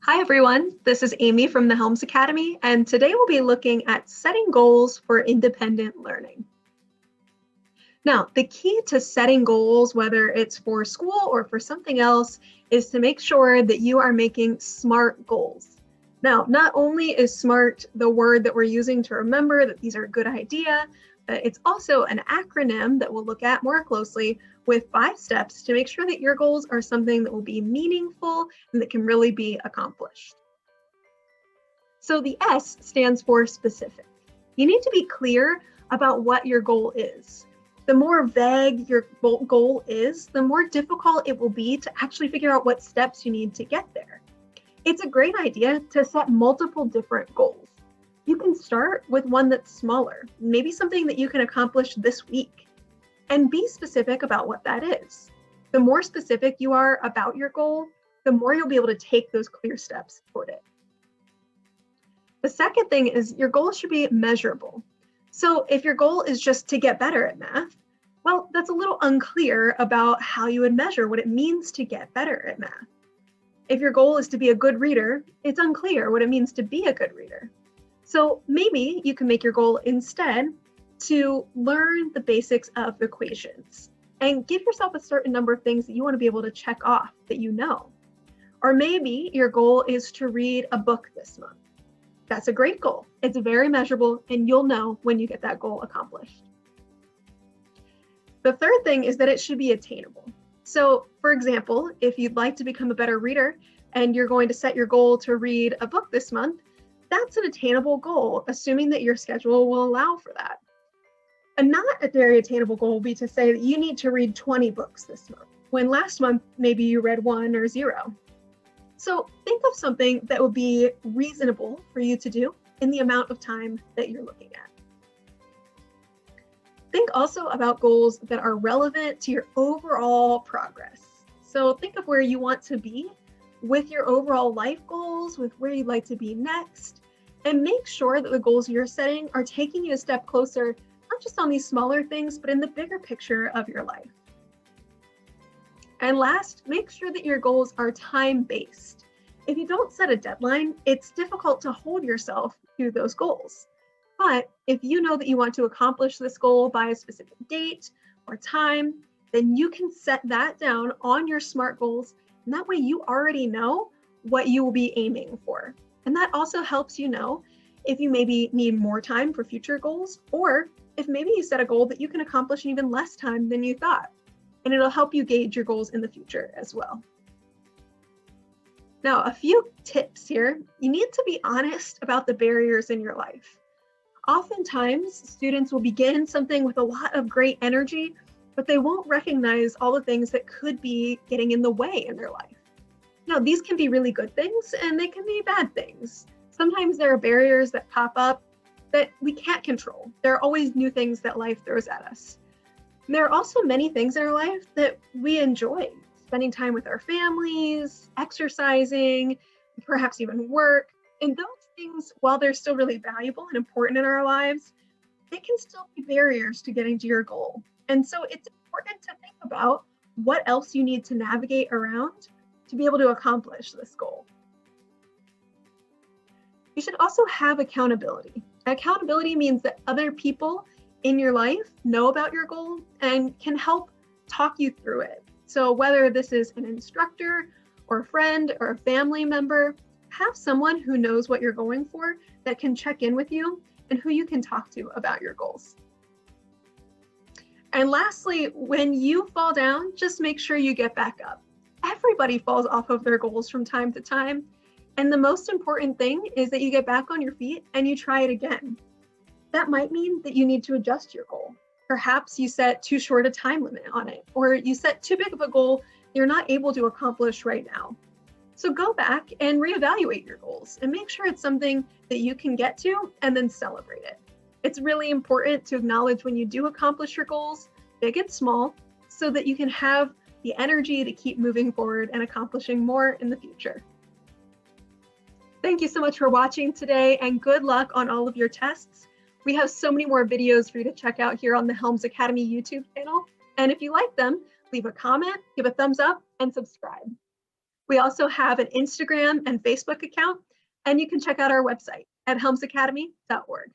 Hi everyone, this is Amy from the Helms Academy, and today we'll be looking at setting goals for independent learning. Now, the key to setting goals, whether it's for school or for something else, is to make sure that you are making SMART goals. Now, not only is SMART the word that we're using to remember that these are a good idea, but it's also an acronym that we'll look at more closely with 5 steps to make sure that your goals are something that will be meaningful and that can really be accomplished. So the S stands for specific. You need to be clear about what your goal is. The more vague your goal is, the more difficult it will be to actually figure out what steps you need to get there. It's a great idea to set multiple different goals. You can start with one that's smaller, maybe something that you can accomplish this week, and be specific about what that is. The more specific you are about your goal, the more you'll be able to take those clear steps toward it. The second thing is your goal should be measurable. So if your goal is just to get better at math, well, that's a little unclear about how you would measure what it means to get better at math. If your goal is to be a good reader, it's unclear what it means to be a good reader. So maybe you can make your goal instead to learn the basics of equations and give yourself a certain number of things that you want to be able to check off that you know. Or maybe your goal is to read a book this month. That's a great goal. It's very measurable and you'll know when you get that goal accomplished. The third thing is that it should be attainable. So for example, if you'd like to become a better reader and you're going to set your goal to read a book this month, that's an attainable goal, assuming that your schedule will allow for that. A not a very attainable goal will be to say that you need to read 20 books this month, when last month maybe you read 1 or 0. So think of something that would be reasonable for you to do in the amount of time that you're looking at. Think also about goals that are relevant to your overall progress. So think of where you want to be with your overall life goals, with where you'd like to be next, and make sure that the goals you're setting are taking you a step closer, not just on these smaller things, but in the bigger picture of your life. And last, make sure that your goals are time-based. If you don't set a deadline, it's difficult to hold yourself to those goals. But if you know that you want to accomplish this goal by a specific date or time, then you can set that down on your SMART goals, and that way you already know what you will be aiming for. And that also helps you know if you maybe need more time for future goals, or if maybe you set a goal that you can accomplish in even less time than you thought. And it'll help you gauge your goals in the future as well. Now, a few tips here. You need to be honest about the barriers in your life. Oftentimes, students will begin something with a lot of great energy, but they won't recognize all the things that could be getting in the way in their life. Now, these can be really good things and they can be bad things. Sometimes there are barriers that pop up that we can't control. There are always new things that life throws at us. And there are also many things in our life that we enjoy. Spending time with our families, exercising, perhaps even work. And those things, while they're still really valuable and important in our lives, they can still be barriers to getting to your goal. And so it's important to think about what else you need to navigate around to be able to accomplish this goal. You should also have accountability. Accountability means that other people in your life know about your goal and can help talk you through it. So whether this is an instructor or a friend or a family member, have someone who knows what you're going for that can check in with you and who you can talk to about your goals. And lastly, when you fall down, just make sure you get back up. Everybody falls off of their goals from time to time. And the most important thing is that you get back on your feet and you try it again. That might mean that you need to adjust your goal. Perhaps you set too short a time limit on it, or you set too big of a goal you're not able to accomplish right now. So go back and reevaluate your goals and make sure it's something that you can get to and then celebrate it. It's really important to acknowledge when you do accomplish your goals, big and small, so that you can have the energy to keep moving forward and accomplishing more in the future. Thank you so much for watching today and good luck on all of your tests. We have so many more videos for you to check out here on the Helms Academy YouTube channel. And if you like them, leave a comment, give a thumbs up, and subscribe. We also have an Instagram and Facebook account, and you can check out our website at helmsacademy.org.